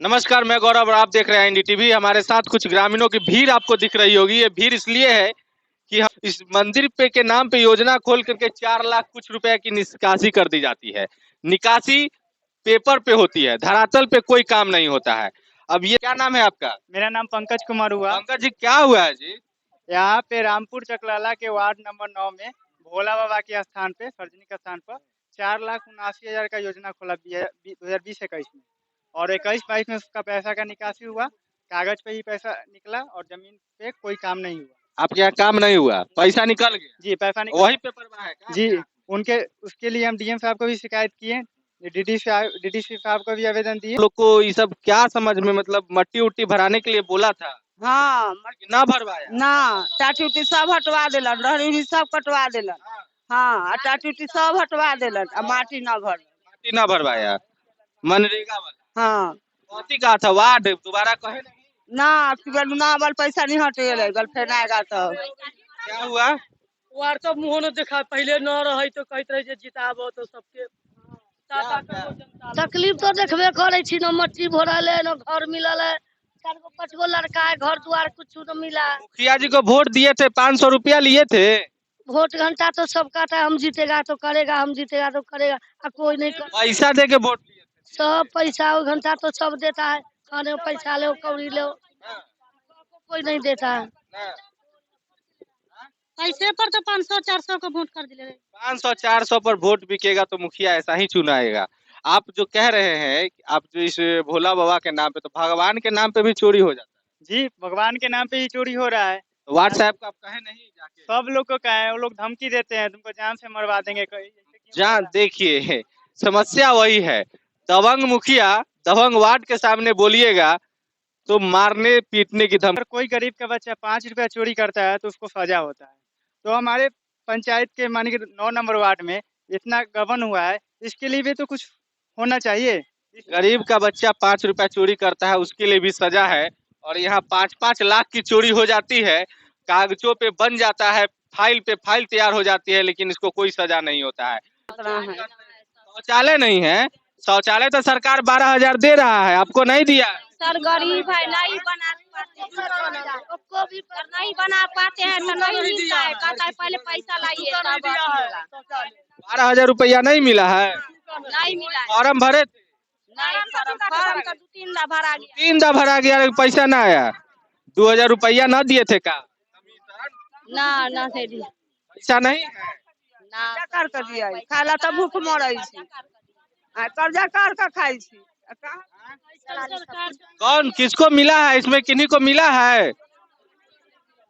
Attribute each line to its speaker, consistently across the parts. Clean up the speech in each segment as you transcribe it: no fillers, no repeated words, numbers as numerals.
Speaker 1: नमस्कार, मैं गौरव और आप देख रहे हैं एनडीटीवी। हमारे साथ कुछ ग्रामीणों की भीड़ आपको दिख रही होगी। ये भीड़ इसलिए है कि हम इस मंदिर पे के नाम पे योजना खोल करके 4 लाख कुछ रुपए की निकासी कर दी जाती है। निकासी पेपर पे होती है, धरातल पे कोई काम नहीं होता है। अब ये क्या नाम है आपका?
Speaker 2: मेरा नाम पंकज कुमार हुआ।
Speaker 1: पंकज जी, क्या हुआ है जी?
Speaker 2: यहाँ पे रामपुर चकलाला के वार्ड नंबर 9 में भोला बाबा के स्थान पे, सार्वजनिक स्थान पर 4,79,000 का योजना खोला 2020-21 में, और 21-22 में उसका पैसा का निकासी हुआ। कागज पे ही पैसा निकला और जमीन पे कोई काम नहीं हुआ।
Speaker 1: आपके यहाँ काम नहीं हुआ, पैसा निकल गया?
Speaker 2: जी, पैसा निकल
Speaker 1: वही पेपर में है क्या?
Speaker 2: जी, उनके उसके लिए हम डीएम साहब को भी शिकायत किए, डीडीसी साहब को भी आवेदन दिए।
Speaker 1: लोग को ये सब क्या समझ में, मतलब मट्टी उट्टी भराने के लिए बोला था,
Speaker 3: हाँ
Speaker 1: ना भरवाया?
Speaker 3: ना, टाटी उटी सब हटवा दिलन, रहरी उरी सब कटवा दिलन। हाँ, टाटी उटी सब हटवा दिलन, माटी ना भर।
Speaker 1: माटी ना भरवाया, मनरेगा वाला।
Speaker 3: हाँ
Speaker 1: कथी का था वार्ड, दोबारा कहे नहीं?
Speaker 3: ना, ना बल पैसा नहीं हटेगा, गल फेनाएगा तो
Speaker 1: क्या हुआ?
Speaker 4: वार तो मुंह न देखा, पहले न रहे तो कहते रहे जिताबो तो सबके
Speaker 5: तकलीफ तो देखबे करे छी, न मट्टी भरल है, न घर मिलल है, 4 गो 5 गो लड़का है, घर द्वार कुछ न मिला।
Speaker 1: मुखिया जी को वोट दिए थे, 500 रुपया लिए थे।
Speaker 5: वोट घंटा तो सब कहता है हम जीतेगा तो करेगा, हम जीतेगा तो करेगा, और कोई नहीं कर।
Speaker 1: पैसा दे के वोट दिए थे।
Speaker 5: सब पैसा घंटा तो सब देता है, खाने में पैसा लो, कौड़ी लो, कोई नहीं देता है।
Speaker 4: पैसे पर तो 500-400 का वोट कर दिले।
Speaker 1: 500-400 पर वोट बिकेगा तो मुखिया ऐसा ही चुनाएगा। आप जो कह रहे हैं कि आप जो इस भोला बाबा के नाम पे, तो भगवान के नाम पे भी चोरी हो जाता
Speaker 2: जी, भगवान के नाम पे ही चोरी हो रहा है।
Speaker 1: है। तो वार्ड साहब को आप कहे नहीं जाके?
Speaker 2: सब लोग को कहे, वो लोग धमकी देते हैं, तुमको जान से मरवा देंगे।
Speaker 1: जहाँ देखिए, समस्या वही है। दबंग मुखिया दबंग वार्ड के सामने बोलिएगा तो मारने पीटने की धमकी।
Speaker 2: अगर कोई गरीब का बच्चा 5 रुपया चोरी करता है तो उसको सजा होता है। तो हमारे पंचायत के मानी 9 नंबर वार्ड में इतना गबन हुआ है, इसके लिए भी तो कुछ होना चाहिए।
Speaker 1: गरीब का बच्चा 5 रुपया चोरी करता है, उसके लिए भी सजा है। और यहाँ 5-5 लाख की चोरी हो जाती है, कागजों पे बन जाता है, फाइल पे फाइल तैयार हो जाती है, लेकिन इसको कोई सजा नहीं होता है। शौचालय नहीं है, शौचालय तो सरकार 12,000 दे रहा है, आपको नहीं दिया?
Speaker 6: सर गरीब है, नहीं बना पाते, सबको भी नहीं बना पाते हैं तो नहीं मिलता है। कहता है पहले पैसा लाइए तब
Speaker 1: 12,000 रुपया नहीं मिला है?
Speaker 6: नहीं मिला है।
Speaker 1: फॉर्म भरे थे?
Speaker 6: नहीं, फॉर्म का 2-3 दा भरा गया।
Speaker 1: 3 दा भरा गया, लेकिन पैसा ना आया। 2,000 रुपया ना दिए थे का?
Speaker 6: ना से दी
Speaker 1: पैसा नहीं है?
Speaker 6: ना
Speaker 3: कर के दिया, खाला तो भूख मरै छी, कर्जा कर के खाई छी।
Speaker 1: कौन किसको मिला है इसमें, किन्हीं को मिला है?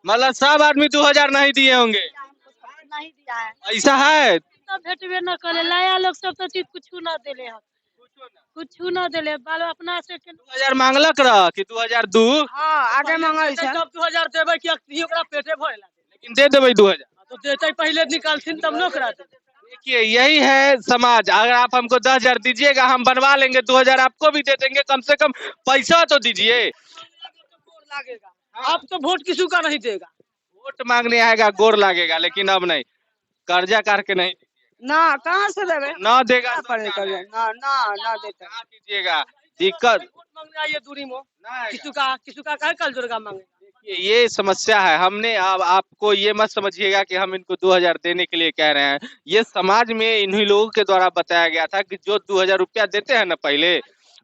Speaker 1: मतलब सब आदमी 2,000 नहीं दिए होंगे?
Speaker 6: नहीं दिया है।
Speaker 1: ऐसा है?
Speaker 4: तो भेटबे न करे, लाया लोग सब तो चीज कुछ न देले है, कुछ न देले, बाल अपना से
Speaker 1: 2,000 मांगलक रह कि 2,000 दू,
Speaker 3: हाँ, आगे मांगे छै।
Speaker 4: जब 2000 देबै कि अखनी ओकरा पेटे भरेला
Speaker 1: लेकिन दे देबै 2,000।
Speaker 4: तो देते पहले निकालथिन तब न करा देते।
Speaker 1: देखिए, यही है समाज। अगर आप हमको 10,000 दीजिएगा, हम बनवा लेंगे, 2,000 आपको भी दे देंगे, कम से कम पैसा तो दीजिए।
Speaker 4: अब तो वोट किसी का नहीं देगा।
Speaker 1: वोट मांगने आएगा गोर लागेगा, लेकिन अब नहीं, कर्जा करके नहीं।
Speaker 3: ना, कहाँ से देवे?
Speaker 1: ना देगा तो
Speaker 3: पड़े
Speaker 1: क्या है?
Speaker 3: ना देता।
Speaker 1: क्या कीजिएगा, दिक्कत
Speaker 4: वोट मांगने आइए दूरी में,
Speaker 1: ना आएगा।
Speaker 4: किसी का कहे कल जोड़गा मांगे।
Speaker 1: ये समस्या है। हमने अब आपको ये मत समझिएगा कि हम इनको 2,000 देने के लिए कह रहे हैं। ये समाज में इन्हीं लोगों के द्वारा बताया गया था कि जो 2,000 रुपया देते हैं ना पहले,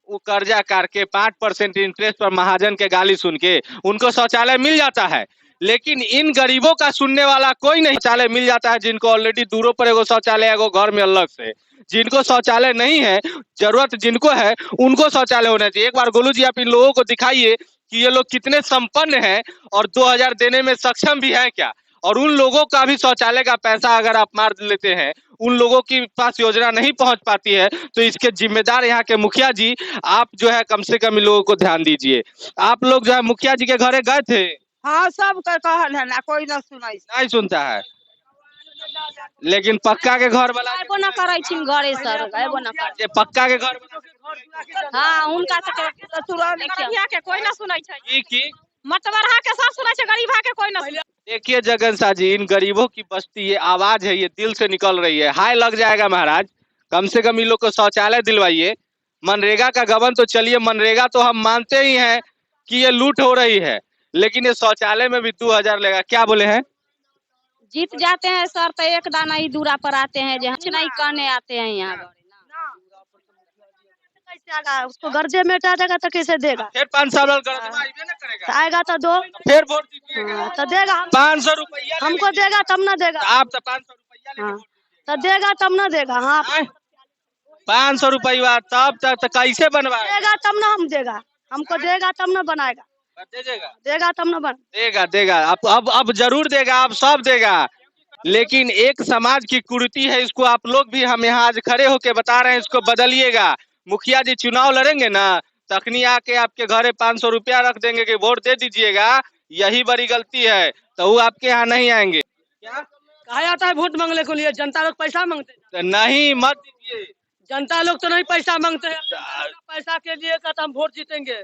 Speaker 1: वो कर्जा करके 5% इंटरेस्ट पर महाजन के गाली सुन के उनको शौचालय मिल जाता है। लेकिन इन गरीबों का सुनने वाला कोई नहीं। शौचालय मिल जाता है जिनको ऑलरेडी दूरों पर एगो शौचालय है, एगो घर में अलग से। जिनको शौचालय नहीं है, जरूरत जिनको है, उनको शौचालय होना चाहिए। एक बार गोलू जी आप इन लोगों को दिखाइए कि ये लोग कितने संपन्न हैं और 2,000 देने में सक्षम भी है क्या। और उन लोगों का भी शौचालय का पैसा अगर आप मार लेते हैं, उन लोगों के पास योजना नहीं पहुंच पाती है, तो इसके जिम्मेदार यहाँ के मुखिया जी, आप जो है कम से कम इन लोगों को ध्यान दीजिए। आप लोग जो है मुखिया जी के घरे गए थे?
Speaker 3: हाँ, सब के कहल है ना, कोई न सुनाई।
Speaker 1: नहीं सुनता है, लेकिन पक्का के घर वाला
Speaker 6: आइबो न करै छिन घरे सर, आइबो न कर।
Speaker 1: जे पक्का के घर
Speaker 6: हां, उनका से तुरंत गरीबा के कोई न सुनै छै।
Speaker 1: की
Speaker 6: मतबरहा के सब सुनै छै, गरीबा के कोई न।
Speaker 1: देखिए जगन शाह जी, इन गरीबों की बस्ती, ये आवाज है, ये दिल से निकल रही है। हाय लग जाएगा महाराज, कम से कम इन लोग को शौचालय दिलवाइए। मनरेगा का गबन तो चलिए, मनरेगा तो हम मानते ही हैं कि ये लूट हो रही है, लेकिन ये शौचालय में भी 2000 लेगा। क्या बोले हैं?
Speaker 6: जीत जाते हैं सर तो एक दाना ही दूरा पर आते हैं, जो कुछ नहीं कहने आते हैं यहाँ।
Speaker 5: कैसे आएगा? उसको गर्जे में हटा देगा तो कैसे देगा?
Speaker 1: फिर 5 साल और गलतवा आइबे ना करेगा।
Speaker 5: आएगा तो दो,
Speaker 1: फिर वोट दीजिएगा।
Speaker 5: तो देगा।
Speaker 1: 500 रुपया
Speaker 5: हमको देगा तब ना देगा।
Speaker 1: आप तो 500 रुपया लेके
Speaker 5: हाँ,
Speaker 1: वोट दीजिएगा।
Speaker 5: तो देगा तब ना देगा। हाँ,
Speaker 1: 500 रुपया तब तक तो कैसे बनवाएगा?
Speaker 5: देगा तब ना हम देगा। हमको देगा तब ना बनाएगा। देगा तब ना बन
Speaker 1: देगा देगा अब जरूर देगा, अब सब देगा, लेकिन एक समाज की कुरीति है, इसको आप लोग भी हम यहाँ आज खड़े होके बता रहे हैं, इसको बदलिएगा। मुखिया जी चुनाव लड़ेंगे ना, तखनी आके आपके घरे 500 रुपया रख देंगे कि वोट दे दीजिएगा, यही बड़ी गलती है, तो वो आपके यहाँ नहीं आएंगे। क्या
Speaker 7: कहा जाता है वोट मांगने के लिए? जनता लोग पैसा मांगते हैं।
Speaker 1: तो नहीं, मत दीजिए।
Speaker 7: जनता लोग तो नहीं पैसा मांगते हैं, पैसा के लिए कहता हम वोट जीतेंगे।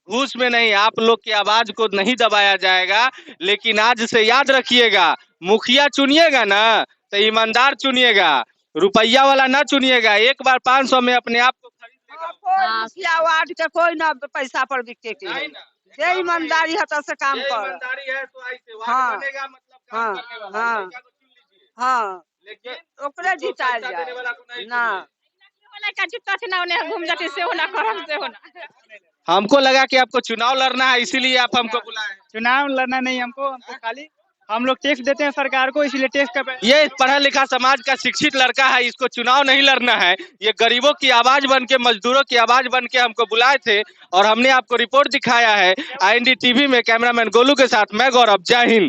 Speaker 1: घूस में नहीं, आप लोग की आवाज को नहीं दबाया जाएगा, लेकिन आज से याद रखिएगा, मुखिया चुनिएगा ना तो ईमानदार चुनिएगा, रुपया वाला ना चुनिएगा। एक बार 500 में अपने आप को खरीद लेगा।
Speaker 3: मुखिया वार्ड के कोई ना पैसा पर बिके के है। जे ईमानदारी है से काम कर।
Speaker 1: ईमानदारी है तो ऐसे वार्ड
Speaker 3: हाँ,
Speaker 1: बनेगा, मतलब काम
Speaker 3: हाँ,
Speaker 1: करने वाला
Speaker 3: हाँ,
Speaker 1: लड़का को चुन लीजिए।
Speaker 3: हाँ,
Speaker 1: लेकिन
Speaker 3: ओकरे जितायल
Speaker 1: पैसा देने वाला को नहीं
Speaker 3: जाए ना।
Speaker 6: घूम जाते से होना करम से होना।
Speaker 1: हमको लगा कि आपको चुनाव लड़ना है, इसीलिए आप हमको बुलाए हैं।
Speaker 2: चुनाव लड़ना नहीं हमको खाली हम लोग टैक्स देते हैं सरकार को, इसलिए टैक्स का
Speaker 1: ये पढ़ा लिखा समाज का शिक्षित लड़का है, इसको चुनाव नहीं लड़ना है। ये गरीबों की आवाज बन के, मजदूरों की आवाज बन के हमको बुलाए थे और हमने आपको रिपोर्ट दिखाया है। IND टीवी में कैमरामैन गोलू के साथ मैं गौरव। जय हिंद।